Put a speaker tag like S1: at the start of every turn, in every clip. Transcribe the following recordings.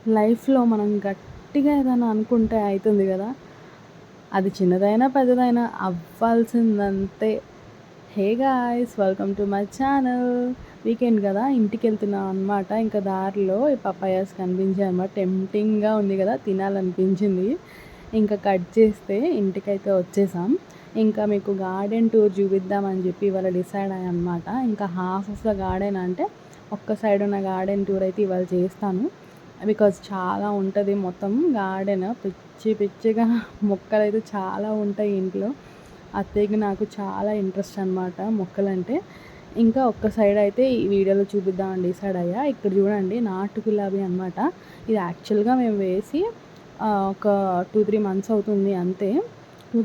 S1: లైఫ్‌లో మనం గట్టిగా ఏదైనా అనుకుంటే అయితుంది గదా! అది చిన్నదైనా, పెద్దదైనా అవ్వాల్సిందంతే. Hey guys! Welcome to my channel. Weekend గదా! ఇంటికెళ్తున్నాం అనమాట. ఇంకా దారిలో ఈ పపాయాస్ కనిపించాయనమాట. టెంప్టింగ్‌గా ఉంది గదా! తినాలనిపించింది. ఇంకా కట్ చేస్తే ఇంటికైతే వచ్చేసాం. ఇంకా మీకు గార్డెన్ టూర్ చూపిద్దామని చెప్పి ఇవాళ డిసైడ్ అయ్యాననమాట. ఇంకా హాఫ్ ఆఫ్ ద గార్డెన్ అంటే ఒక్క సైడ్ ఉన్న గార్డెన్ టూర్ అయితే ఇవాళ చేస్తాను. బికాజ్ చాలా ఉంటది మొత్తం గార్డెన్. పిచ్చి పిచ్చిగా మొక్కలైతే చాలా ఉంటాయి ఇంట్లో. అత్తయ్యకి నాకు చాలా ఇంట్రెస్ట్ అనమాట మొక్కలంటే. ఇంకా ఒక్క సైడ్ అయితే ఈ వీడియోలో చూపిద్దామని డిసైడ్ అయ్యా. ఇక్కడ చూడండి నాటు గులాబీ అనమాట. ఇది యాక్చువల్‌గా మేము వేసి ఒక 2, 3 మంత్స్ అవుతుంది అంతే. 2,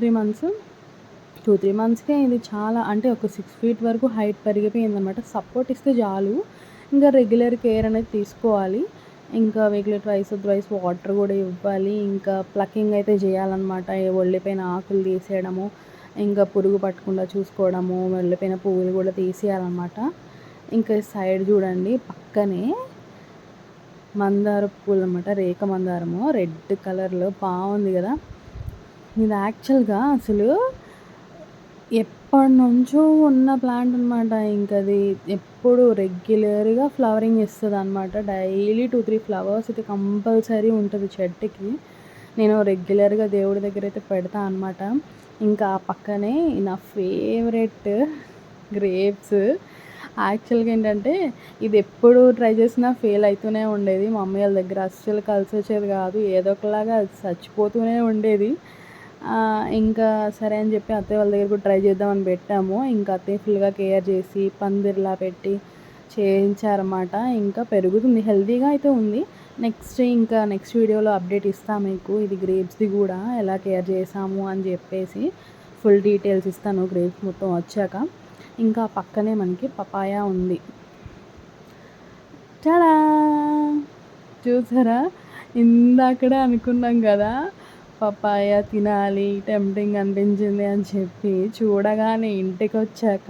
S1: 3 మంత్స్‌కే ఇది చాలా అంటే ఒక 6 ఫీట్ వరకు హైట్ పెరిగిపోయిందనమాట. సపోర్ట్ ఇస్తే చాలు. ఇంకా రెగ్యులర్ కేర్ అనేది తీసుకోవాలి. ఇంకా వీక్లీ త్రైస్ వాటర్ కూడా ఇవ్వాలి. ఇంకా ప్లకింగ్ అయితే చేయాలన్నమాట. ఒళ్ళిపోయిన ఆకులు తీసేయడము, ఇంకా పురుగు పట్టకుండా చూసుకోవడము, వెళ్ళిపోయిన పువ్వులు కూడా తీసేయాలన్నమాట. ఇంకా సైడ్ చూడండి పక్కనే మందార పూలు అనమాట. రేఖ మందారము రెడ్ కలర్లో బాగుంది కదా. ఇది యాక్చువల్గా అసలు ఎప్పటినుంచో ఉన్న ప్లాంట్ అనమాట. ఇంకది ఎప్పుడు రెగ్యులర్‌గా ఫ్లవరింగ్ ఇస్తదనమాట. డైలీ 2, 3 ఫ్లవర్స్ అయితే కంపల్సరీ ఉంటది చెట్టుకి. నేను రెగ్యులర్‌గా దేవుడి దగ్గరైతే పెడతా అనమాట. ఇంకా ఆ పక్కనే నా ఫేవరెట్ గ్రేప్స్. యాక్చువల్‌గా ఏంటంటే ఇది ఎప్పుడు ట్రై చేసినా ఫెయిల్ అయితూనే ఉండేది. మా మమ్మీ వాళ్ళ దగ్గర అస్సలు కలిసొచ్చేది కాదు. ఏదో ఒకలాగా అది చచ్చిపోతూనే ఉండేది. ఇంకా సరే అని చెప్పి అత్తయ్య వాళ్ళ దగ్గర కూడా ట్రై చేద్దామని పెట్టాము. ఇంకా అత్తయ్య ఫుల్‌గా కేర్ చేసి పందిరిలా పెట్టి చేయించారన్నమాట. ఇంకా పెరుగుతుంది, హెల్తీగా అయితే ఉంది. నెక్స్ట్ వీడియోలో అప్డేట్ ఇస్తా మీకు. ఇది గ్రేప్స్‌ది కూడా ఎలా కేర్ చేసాము అని చెప్పేసి ఫుల్ డీటెయిల్స్ ఇస్తాను గ్రేప్స్ మొత్తం వచ్చాక. ఇంకా పక్కనే మనకి పపాయ ఉంది. టడా! చూసారా? ఇందాకడే అనుకున్నాం కదా పపాయ తినాలి, టెంప్టింగ్ అనిపించింది అని చెప్పి చూడగానే ఇంటికొచ్చాక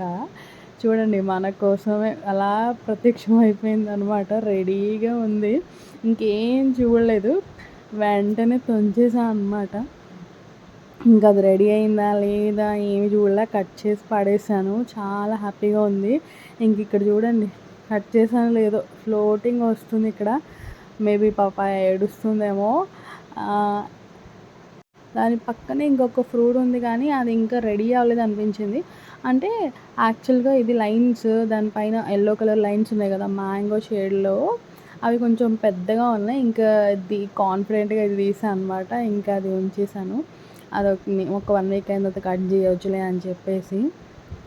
S1: చూడండి మన కోసమే అలా ప్రత్యక్షం అయిపోయిందనమాట. రెడీగా ఉంది. ఇంకేం చూడలేదు, వెంటనే తుంచేసా అనమాట. ఇంకా అది రెడీ అయిందా లేదా ఏమి చూడలే, కట్ చేసి పడేసాను. చాలా హ్యాపీగా ఉంది. ఇంక ఇక్కడ చూడండి కట్ చేసానో లేదో ఫ్లోటింగ్ వస్తుంది ఇక్కడ. మేబీ పపాయ ఏడుస్తుందేమో. దాని పక్కనే ఇంకొక ఫ్రూట్ ఉంది కానీ అది ఇంకా రెడీ అవ్వలేదు అనిపించింది. అంటే యాక్చువల్‌గా ఇది లైన్స్ దానిపైన యెల్లో కలర్ లైన్స్ ఉన్నాయి కదా మ్యాంగో షేడ్‌లో, అవి కొంచెం పెద్దగా ఉన్నాయి. ఇంకా ఇది కాన్ఫిడెంట్‌గా ఇది తీసా అనమాట. ఇంకా అది ఉంచేసాను. ఒక 1 వీక్ అయిన తర్వాత కట్ చేయొచ్చులే అని చెప్పేసి.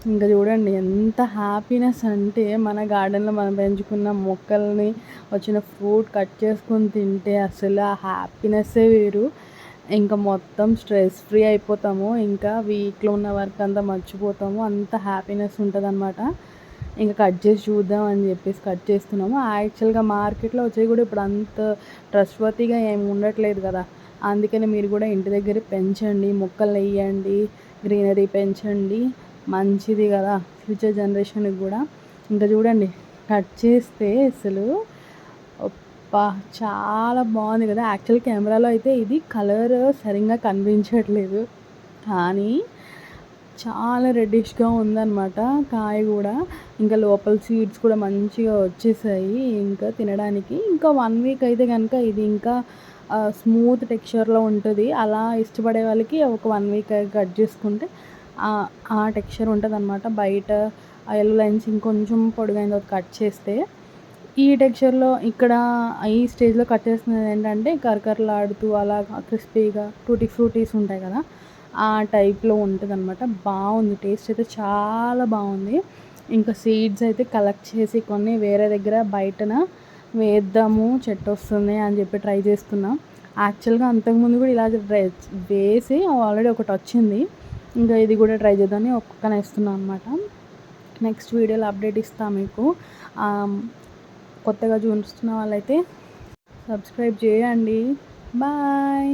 S1: ఇంకా చూడండి ఎంత హ్యాపీనెస్ అంటే మన గార్డెన్లో మనం పెంచుకున్న మొక్కల్ని వచ్చిన ఫ్రూట్ కట్ చేసుకొని తింటే అసలు ఆ హ్యాపీనెస్సే వేరు. ఇంకా మొత్తం స్ట్రెస్ ఫ్రీ అయిపోతాము. ఇంకా వీక్లో ఉన్న వర్క్ అంతా మర్చిపోతాము. అంత హ్యాపీనెస్ ఉంటుందన్నమాట. ఇంకా కట్ చేసి చూద్దాం అని చెప్పేసి కట్ చేస్తున్నాము. యాక్చువల్గా మార్కెట్లో వచ్చేవి కూడా ఇప్పుడు అంత ట్రస్ట్‌వర్తీగా ఏమి ఉండట్లేదు కదా. అందుకని మీరు కూడా ఇంటి దగ్గర పెంచండి, మొక్కలు వేయండి, గ్రీనరీ పెంచండి. మంచిది కదా ఫ్యూచర్ జనరేషన్కి కూడా. ఇంకా చూడండి కట్ చేస్తే అసలు అబ్బా! చాలా బాగుంది కదా. యాక్చువల్ కెమెరాలో అయితే ఇది కలర్ సరిగ్గా కనిపించట్లేదు, కానీ చాలా రెడ్డిష్గా ఉందన్నమాట కాయ కూడా. ఇంకా లోపల సీడ్స్ కూడా మంచిగా వచ్చేసాయి ఇంకా తినడానికి. ఇంకా 1 వీక్ అయితే కనుక ఇది ఇంకా స్మూత్ టెక్స్చర్లో ఉంటుంది. అలా ఇష్టపడే వాళ్ళకి ఒక 1 వీక్ కట్ చేసుకుంటే ఆ టెక్స్చర్ ఉంటుందన్నమాట. బయట ఆ యెల్లో లైన్స్ ఇంకొంచెం పొడుగైన తర్వాత కట్ చేస్తే ఈ టెక్స్చర్లో ఇక్కడ ఈ స్టేజ్లో కట్ చేస్తున్నది ఏంటంటే కరకరలాడుతూ అలా క్రిస్పీగా టూటీ ఫ్రూటీస్ ఉంటాయి కదా ఆ టైప్లో ఉంటుందన్నమాట. బాగుంది, టేస్ట్ అయితే చాలా బాగుంది. ఇంకా సీడ్స్ అయితే కలెక్ట్ చేసి కొన్ని వేరే దగ్గర బయటన వేద్దాము, చెట్టు వస్తుంది అని చెప్పి ట్రై చేస్తున్నాం. యాక్చువల్గా అంతకుముందు కూడా ఇలా వేసి ఆల్రెడీ ఒకటి వచ్చింది. ఇంకా ఇది కూడా ట్రై చేద్దామని ఒక్కొక్కన వేస్తున్నాను అనమాట. నెక్స్ట్ వీడియోలో అప్డేట్ ఇస్తాను మీకు. కొత్తగా చూస్తున్న వాళ్ళైతే సబ్స్క్రైబ్ చేయండి. బాయ్.